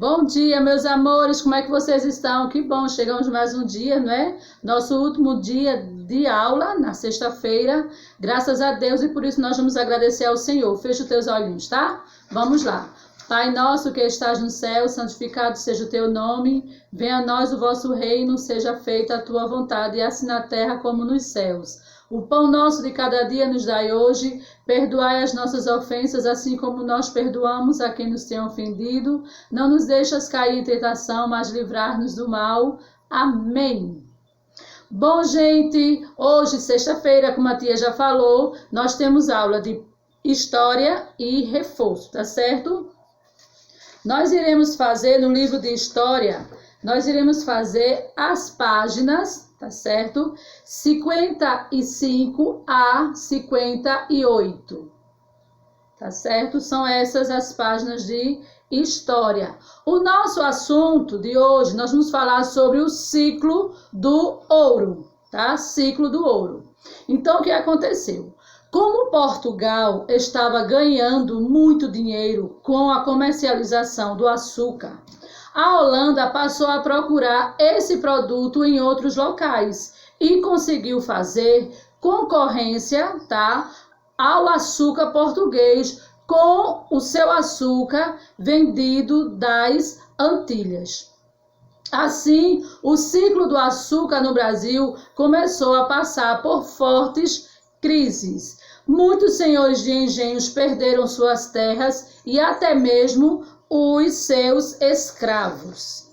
Bom dia, meus amores, como é que vocês estão? Que bom, chegamos mais um dia, não é? Nosso último dia de aula, na sexta-feira, graças a Deus, e por isso nós vamos agradecer ao Senhor. Fecha os teus olhinhos, tá? Vamos lá. Pai nosso que estás no céu, santificado seja o teu nome, venha a nós o vosso reino, seja feita a tua vontade, assim na terra como nos céus. O pão nosso de cada dia nos dai hoje, perdoai as nossas ofensas, assim como nós perdoamos a quem nos tem ofendido. Não nos deixas cair em tentação, mas livrar-nos do mal. Amém. Bom, gente, hoje, sexta-feira, como a tia já falou, nós temos aula de História e Reforço, tá certo? Nós iremos fazer no livro de História, nós iremos fazer as páginas, tá certo? 55 a 58, tá certo? São essas as páginas de História. O nosso assunto de hoje, nós vamos falar sobre o ciclo do ouro, tá? Ciclo do ouro. Então, o que aconteceu? Como Portugal estava ganhando muito dinheiro com a comercialização do açúcar, a Holanda passou a procurar esse produto em outros locais e conseguiu fazer concorrência, tá, ao açúcar português com o seu açúcar vendido das Antilhas. Assim, o ciclo do açúcar no Brasil começou a passar por fortes crises. Muitos senhores de engenhos perderam suas terras e até mesmo os seus escravos.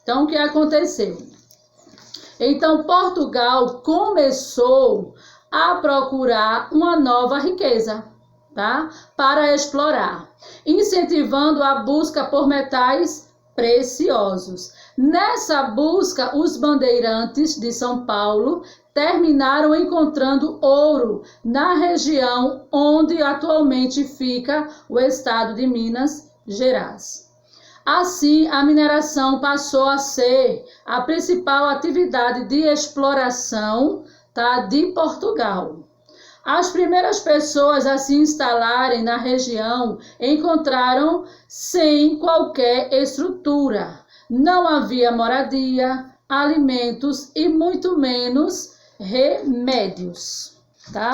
Então, o que aconteceu? Então, Portugal começou a procurar uma nova riqueza, tá? Para explorar, incentivando a busca por metais preciosos. Nessa busca, os bandeirantes de São Paulo terminaram encontrando ouro na região onde atualmente fica o estado de Minas Gerais. Assim, a mineração passou a ser a principal atividade de exploração, tá, de Portugal. As primeiras pessoas a se instalarem na região encontraram sem qualquer estrutura. Não havia moradia, alimentos e muito menos remédios, tá?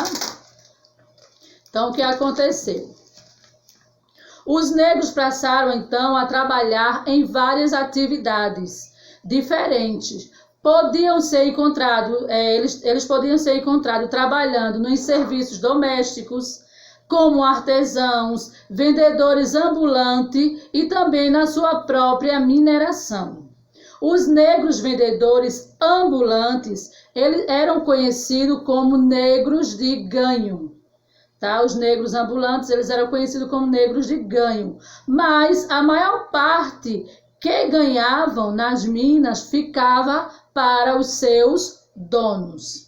Então, o que aconteceu? Os negros passaram, então, a trabalhar em várias atividades diferentes. Podiam ser encontrados, eles podiam ser encontrados trabalhando nos serviços domésticos, como artesãos, vendedores ambulantes e também na sua própria mineração. Os negros vendedores ambulantes, eles eram conhecidos como negros de ganho. Tá? Os negros ambulantes, eles eram conhecidos como negros de ganho. Mas a maior parte que ganhavam nas minas ficava para os seus donos.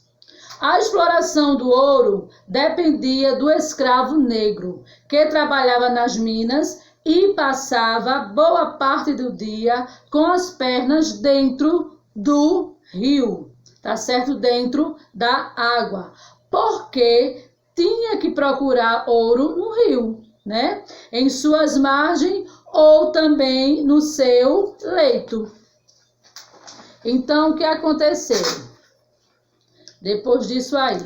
A exploração do ouro dependia do escravo negro, que trabalhava nas minas e passava boa parte do dia com as pernas dentro do rio, tá certo? Dentro da água, porque tinha que procurar ouro no rio, né? Em suas margens ou também no seu leito. Então, o que aconteceu? Depois disso aí,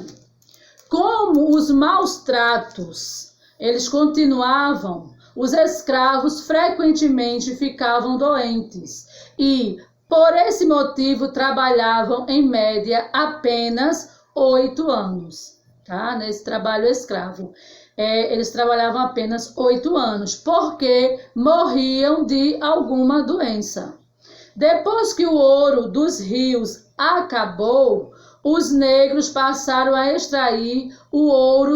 como os maus tratos, eles continuavam, os escravos frequentemente ficavam doentes e, por esse motivo, trabalhavam em média apenas 8 anos, tá? Nesse trabalho escravo. Eles trabalhavam apenas 8 anos, porque morriam de alguma doença. Depois que o ouro dos rios acabou, os negros passaram a extrair o ouro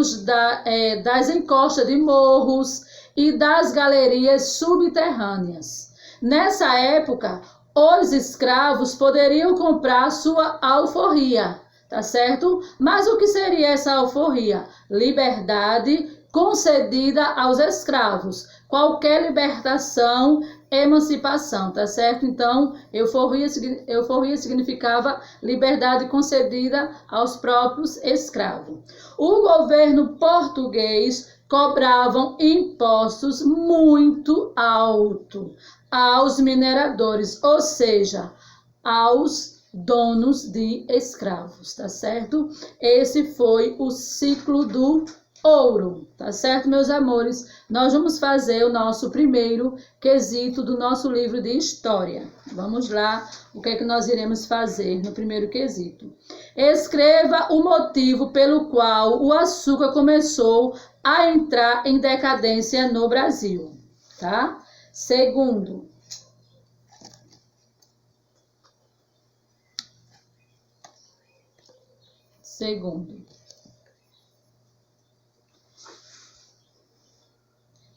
das encostas de morros e das galerias subterrâneas. Nessa época, os escravos poderiam comprar sua alforria, tá certo? Mas o que seria essa alforria? Liberdade concedida aos escravos. Qualquer libertação, emancipação, tá certo? Então, euforia significava liberdade concedida aos próprios escravos. O governo português cobravam impostos muito altos aos mineradores, ou seja, aos donos de escravos, tá certo? Esse foi o ciclo do ouro, tá certo, meus amores? Nós vamos fazer o nosso primeiro quesito do nosso livro de história. Vamos lá, o que é que nós iremos fazer no primeiro quesito? Escreva o motivo pelo qual o açúcar começou a entrar em decadência no Brasil, tá? Segundo,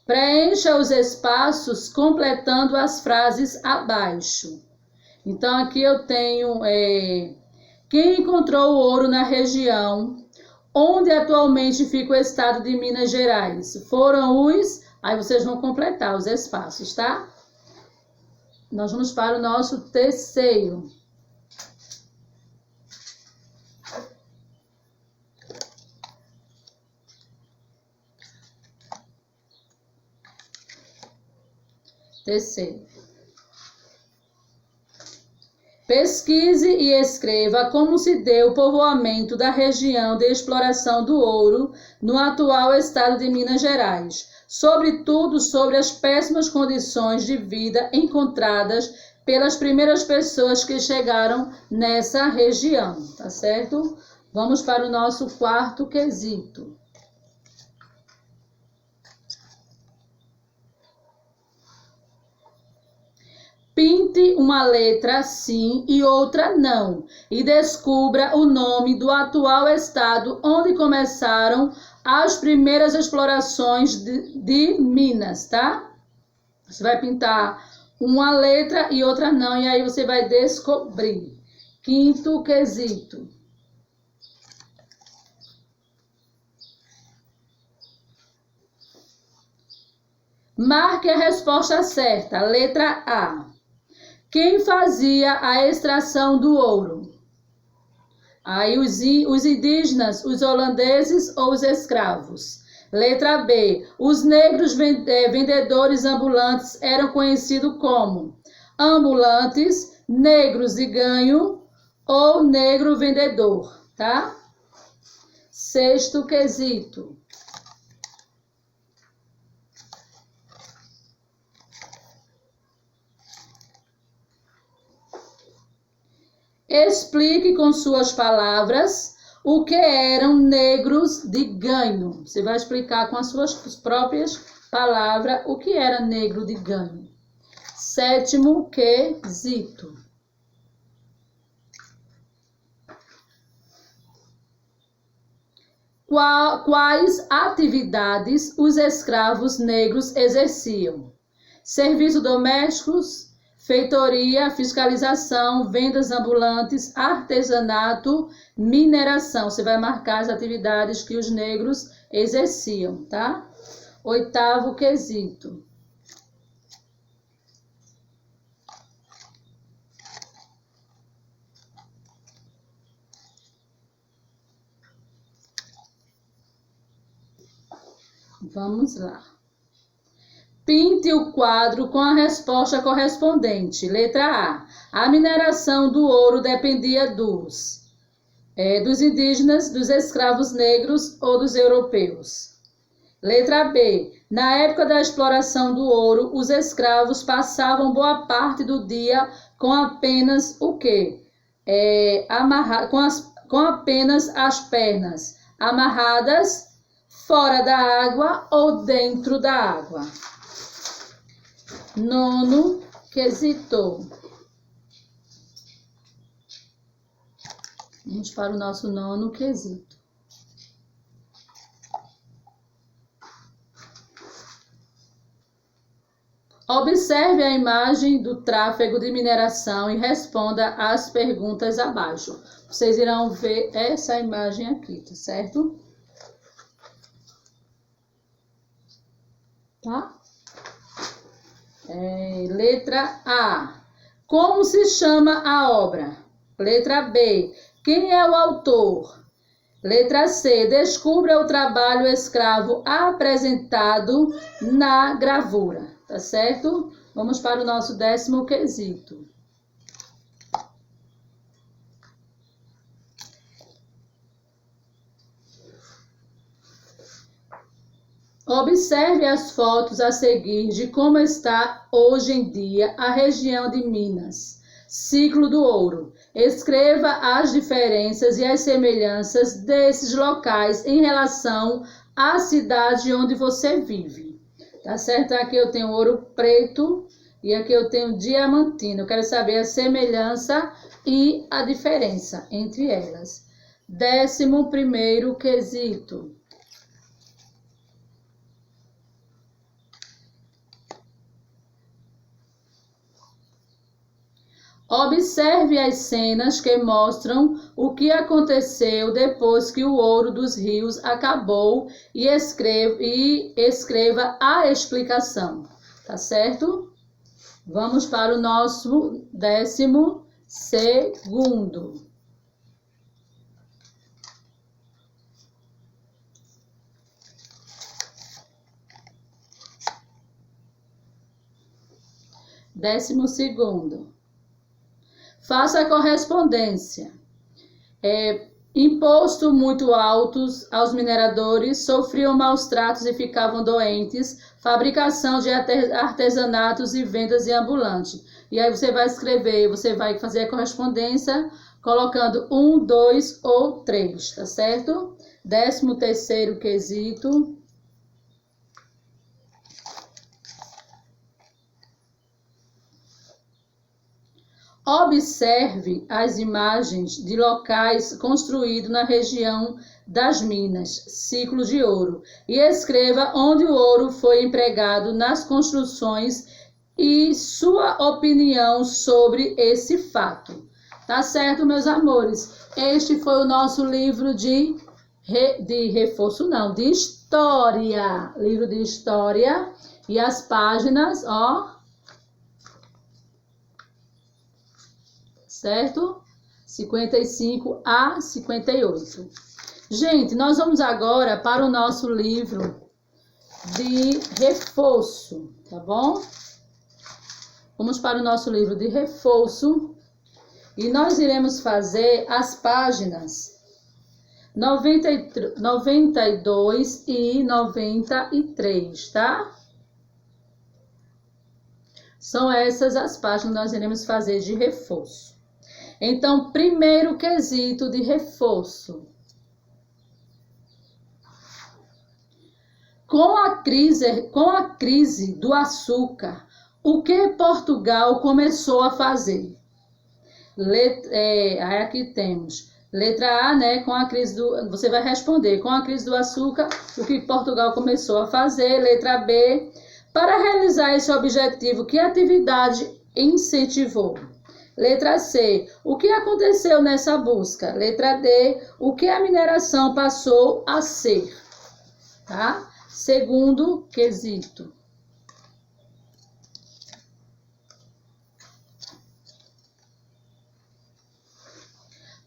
preencha os espaços completando as frases abaixo. Então, aqui eu tenho quem encontrou o ouro na região onde atualmente fica o estado de Minas Gerais. Foram os... Aí vocês vão completar os espaços, tá? Nós vamos para o nosso terceiro. Pesquise e escreva como se deu o povoamento da região de exploração do ouro no atual estado de Minas Gerais, sobretudo sobre as péssimas condições de vida encontradas pelas primeiras pessoas que chegaram nessa região, tá certo? Vamos para o nosso quarto quesito. Pinte uma letra sim e outra não e descubra o nome do atual estado onde começaram as primeiras explorações de Minas, tá? Você vai pintar uma letra e outra não e aí você vai descobrir. Quinto quesito. Marque a resposta certa. Letra A. Quem fazia a extração do ouro? Aí os indígenas, os holandeses ou os escravos? Letra B. Os negros vendedores ambulantes eram conhecidos como ambulantes, negros de ganho ou negro vendedor, tá? Sexto quesito. Explique com suas palavras o que eram negros de ganho. Você vai explicar com as suas próprias palavras o que era negro de ganho. Sétimo quesito. Quais atividades os escravos negros exerciam? Serviços domésticos, feitoria, fiscalização, vendas ambulantes, artesanato, mineração. Você vai marcar as atividades que os negros exerciam, tá? Oitavo quesito. Vamos lá. Pinte o quadro com a resposta correspondente. Letra A. A mineração do ouro dependia dos indígenas, dos escravos negros ou dos europeus. Letra B. Na época da exploração do ouro, os escravos passavam boa parte do dia com apenas o quê? Com apenas as pernas amarradas fora da água ou dentro da água. Nono quesito. Vamos para o nosso nono quesito. Observe a imagem do tráfego de mineração e responda às perguntas abaixo. Vocês irão ver essa imagem aqui, tá certo? Tá? Letra A. Como se chama a obra? Letra B. Quem é o autor? Letra C, descubra o trabalho escravo apresentado na gravura, tá certo? Vamos para o nosso 10º quesito. Observe as fotos a seguir de como está hoje em dia a região de Minas. Ciclo do ouro. Escreva as diferenças e as semelhanças desses locais em relação à cidade onde você vive. Tá certo? Aqui eu tenho ouro preto e aqui eu tenho diamantino. Eu quero saber a semelhança e a diferença entre elas. 11º quesito. Observe as cenas que mostram o que aconteceu depois que o ouro dos rios acabou e escreva a explicação, tá certo? Vamos para o nosso 12º. 12º. Faça a correspondência. Imposto muito altos aos mineradores, sofriam maus tratos e ficavam doentes, fabricação de artesanatos e vendas em ambulante. E aí você vai escrever, você vai fazer a correspondência colocando 1, 2 ou 3, tá certo? 13º quesito. Observe as imagens de locais construídos na região das Minas, ciclo de ouro, e escreva onde o ouro foi empregado nas construções e sua opinião sobre esse fato. Tá certo, meus amores? Este foi o nosso livro de história. Livro de história. E as páginas, ó. Certo? 55 a 58. Gente, nós vamos agora para o nosso livro de reforço, tá bom? Vamos para o nosso livro de reforço e nós iremos fazer as páginas 92 e 93, tá? São essas as páginas que nós iremos fazer de reforço. Então, primeiro quesito de reforço. Com a crise do açúcar, o que Portugal começou a fazer? Aqui temos letra A, né? Com a crise do, você vai responder. Com a crise do açúcar, o que Portugal começou a fazer? Letra B. Para realizar esse objetivo, que atividade incentivou? Letra C. O que aconteceu nessa busca? Letra D. O que a mineração passou a ser? Tá? Segundo quesito.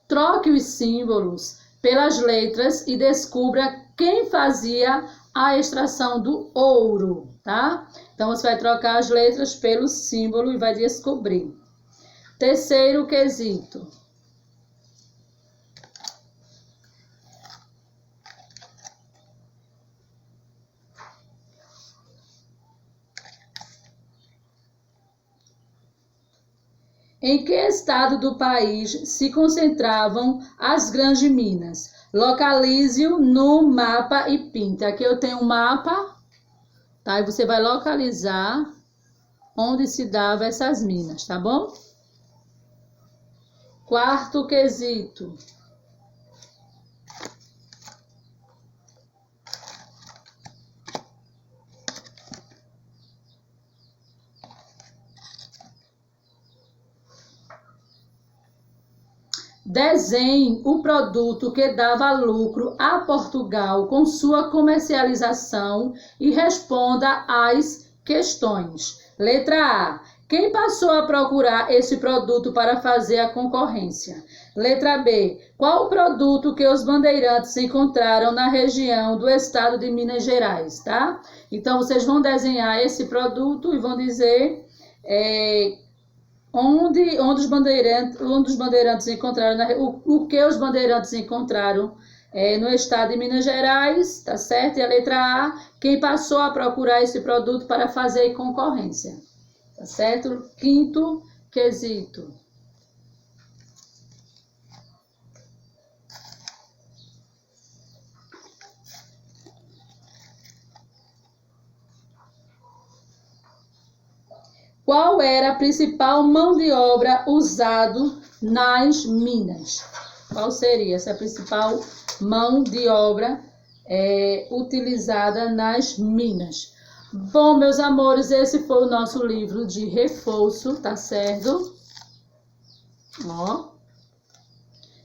Troque os símbolos pelas letras e descubra quem fazia a extração do ouro, tá? Então, você vai trocar as letras pelo símbolo e vai descobrir. Terceiro quesito. Em que estado do país se concentravam as grandes minas? Localize-o no mapa e pinte. Aqui eu tenho um mapa, tá? E você vai localizar onde se davam essas minas, tá bom? Quarto quesito. Desenhe o produto que dava lucro a Portugal com sua comercialização e responda às questões. Letra A. Quem passou a procurar esse produto para fazer a concorrência? Letra B. Qual o produto que os bandeirantes encontraram na região do estado de Minas Gerais, tá? Então, vocês vão desenhar esse produto e vão dizer onde os bandeirantes encontraram, o que os bandeirantes encontraram no estado de Minas Gerais, tá certo? E a letra A, quem passou a procurar esse produto para fazer concorrência, tá certo? Quinto quesito. Qual era a principal mão de obra usado nas minas? Qual seria essa principal mão de obra utilizada nas minas? Bom, meus amores, esse foi o nosso livro de reforço, tá certo? Ó,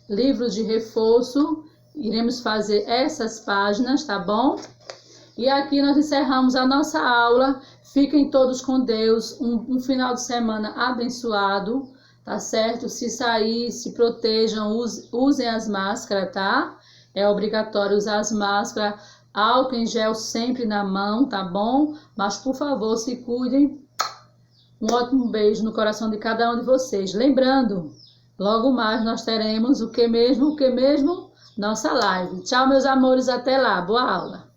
livro de reforço, iremos fazer essas páginas, tá bom? E aqui nós encerramos a nossa aula. Fiquem todos com Deus, um final de semana abençoado, tá certo? Se sair, se protejam, usem as máscaras, tá? É obrigatório usar as máscaras, álcool em gel sempre na mão, tá bom? Mas, por favor, se cuidem. Um ótimo beijo no coração de cada um de vocês. Lembrando, logo mais nós teremos o que mesmo? Nossa live. Tchau, meus amores, até lá. Boa aula.